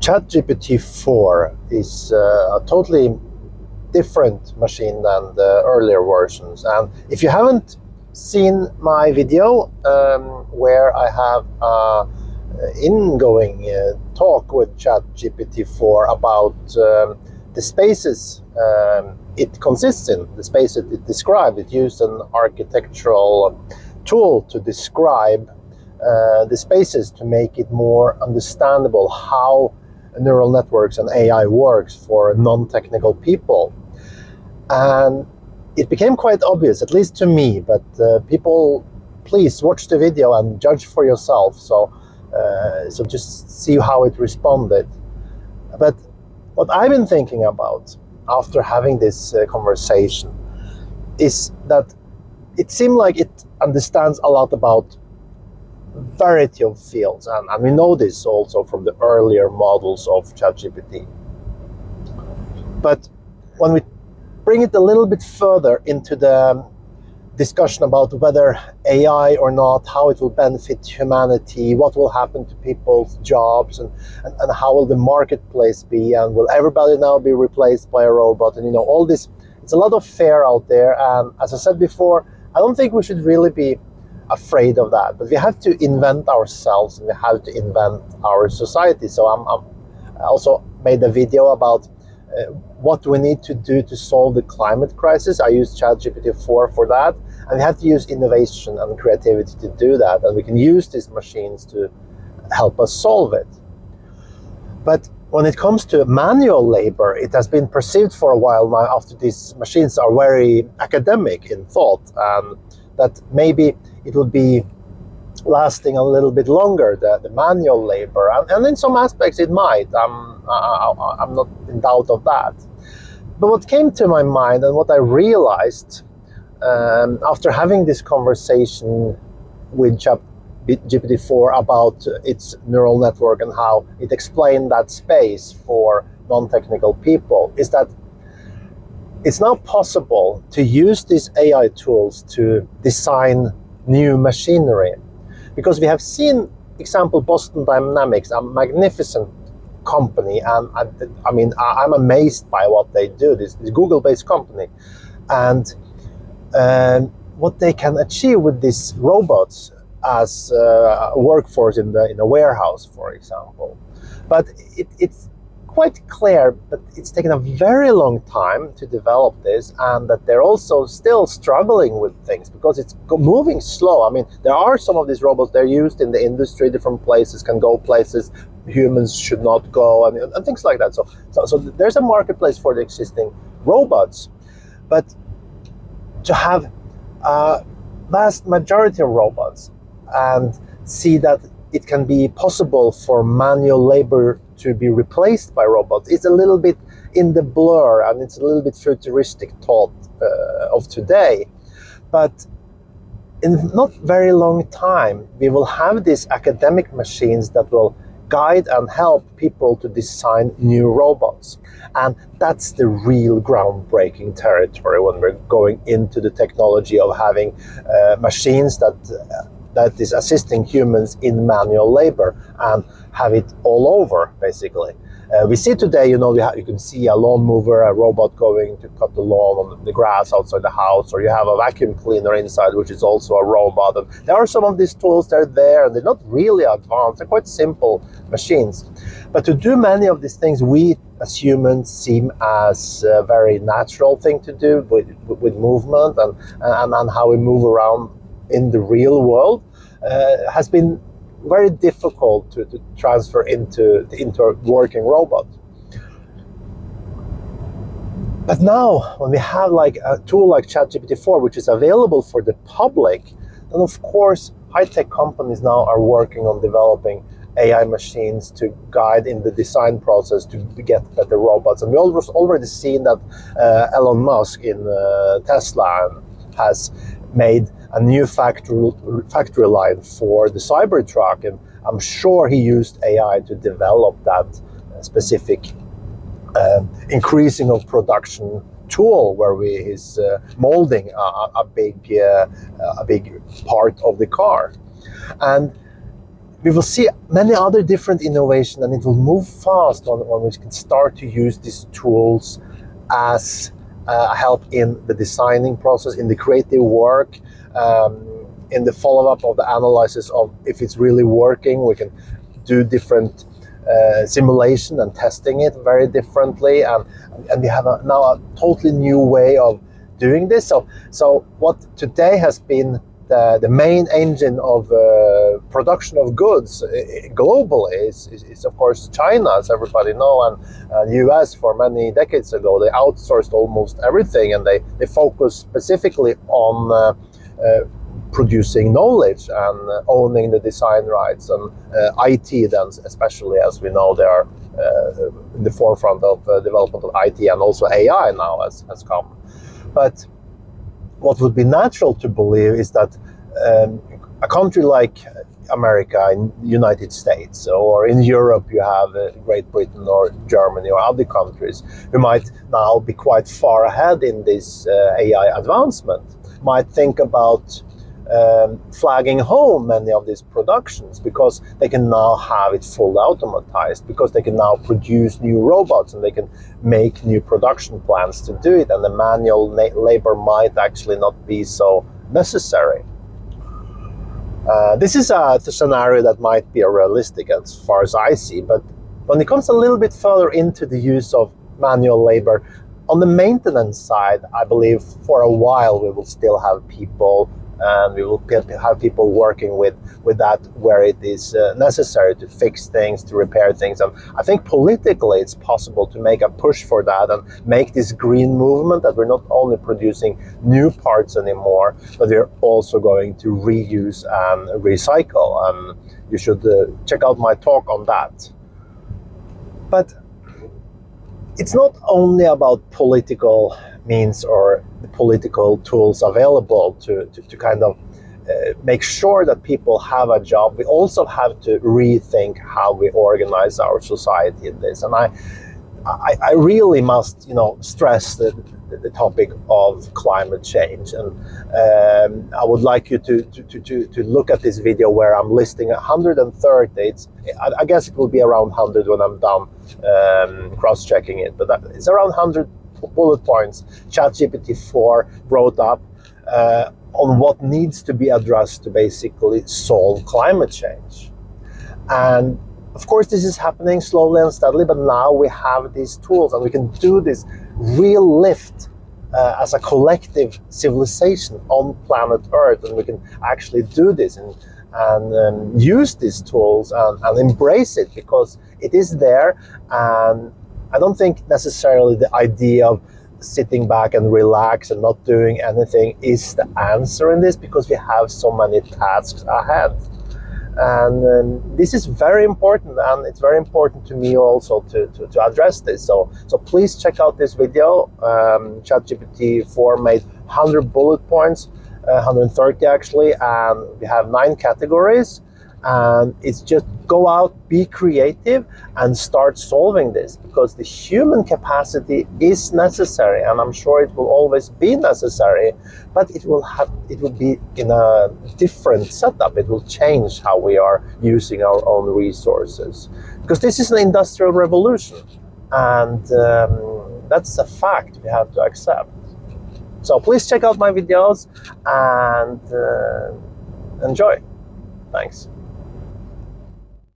ChatGPT 4 is a totally different machine than the earlier versions. And if you haven't seen my video where I have ingoing talk with ChatGPT 4 about the spaces it consists in, the spaces it described. It used an architectural tool to describe the spaces to make it more understandable how neural networks and AI works for non-technical people. And it became quite obvious, at least to me, but people, please watch the video and judge for yourself. So just see how it responded. But what I've been thinking about after having this conversation is that it seemed like it understands a lot about variety of fields, and we know this also from the earlier models of ChatGPT. But when we bring it a little bit further into the discussion about whether AI or not, how it will benefit humanity, what will happen to people's jobs, and how will the marketplace be, and will everybody now be replaced by a robot, and all this, it's a lot of fear out there. And as I said before, I don't think we should really be afraid of that, but we have to invent ourselves, and we have to invent our society. So I also made a video about what we need to do to solve the climate crisis. I used ChatGPT 4 for that, and we have to use innovation and creativity to do that, and we can use these machines to help us solve it. But when it comes to manual labor, it has been perceived for a while now, after these machines are very academic in thought, and that maybe it will be lasting a little bit longer, the manual labor, and in some aspects it might. I'm not in doubt of that. But what came to my mind, and what I realized after having this conversation with ChatGPT 4 about its neural network and how it explained that space for non-technical people, is that it's now possible to use these AI tools to design new machinery. Because we have seen, example, Boston Dynamics, a magnificent company, and I mean, I'm amazed by what they do, this Google-based company, and what they can achieve with these robots as a workforce in a warehouse, for example. But it's quite clear that it's taken a very long time to develop this, and that they're also still struggling with things because it's moving slow. I mean, there are some of these robots, they're used in the industry, different places, can go places humans should not go, and things like that. So there's a marketplace for the existing robots, but to have a vast majority of robots and see that it can be possible for manual labor to be replaced by robots, it's a little bit in the blur, and it's a little bit futuristic thought of today. But in not very long time, we will have these academic machines that will guide and help people to design new robots. And that's the real groundbreaking territory when we're going into the technology of having machines that is assisting humans in manual labor and have it all over, basically. We see today, you can see a lawn mower, a robot going to cut the lawn on the grass outside the house, or you have a vacuum cleaner inside, which is also a robot. And there are some of these tools, they're there, and they're not really advanced, they're quite simple machines. But to do many of these things, we as humans seem as a very natural thing to do with movement and how we move around in the real world, has been very difficult to transfer into a working robot. But now, when we have like a tool like ChatGPT 4, which is available for the public, then of course high-tech companies now are working on developing AI machines to guide in the design process to get better robots. And we already seen that Elon Musk in Tesla has made a new factory line for the Cybertruck, and I'm sure he used AI to develop that specific increasing of production tool where he's molding a big part of the car. And we will see many other different innovations, and it will move fast when we can start to use these tools as help in the designing process, in the creative work, in the follow-up of the analysis of if it's really working. We can do different simulation and testing it very differently, and we have now a totally new way of doing this. So what today has been the main engine of production of goods globally is of course China, as everybody know, and US for many decades ago. They outsourced almost everything, and they focus specifically on producing knowledge and owning the design rights, and IT then especially, as we know they are in the forefront of development of IT, and also AI now has come. But what would be natural to believe is that a country like America, in the United States, or in Europe you have Great Britain or Germany or other countries who might now be quite far ahead in this AI advancement, might think about flagging home many of these productions, because they can now have it fully automatized, because they can now produce new robots and they can make new production plans to do it, and the manual labor might actually not be so necessary. This is a scenario that might be realistic as far as I see, but when it comes a little bit further into the use of manual labor, on the maintenance side, I believe for a while we will still have people, and we will have people working with that where it is necessary to fix things, to repair things. And I think politically it's possible to make a push for that and make this green movement, that we're not only producing new parts anymore, but we're also going to reuse and recycle. And you should check out my talk on that. But it's not only about political means or the political tools available to kind of make sure that people have a job. We also have to rethink how we organize our society in this. And I really must, stress the topic of climate change. And I would like you to look at this video where I'm listing 130. I guess it will be around 100 when I'm done cross-checking it, but it's around 100 bullet points ChatGPT 4 wrote up on what needs to be addressed to basically solve climate change. And of course this is happening slowly and steadily, but now we have these tools and we can do this real lift as a collective civilization on planet Earth, and we can actually do this and use these tools and embrace it, because it is there. And I don't think necessarily the idea of sitting back and relax and not doing anything is the answer in this, because we have so many tasks ahead. And this is very important, and it's very important to me also to address this. So please check out this video. ChatGPT 4 made 100 bullet points, 130 actually, and we have 9 categories. And it's just go out, be creative, and start solving this, because the human capacity is necessary, and I'm sure it will always be necessary, but it will be in a different setup. It will change how we are using our own resources, because this is an industrial revolution, and that's a fact we have to accept. So please check out my videos and enjoy. Thanks.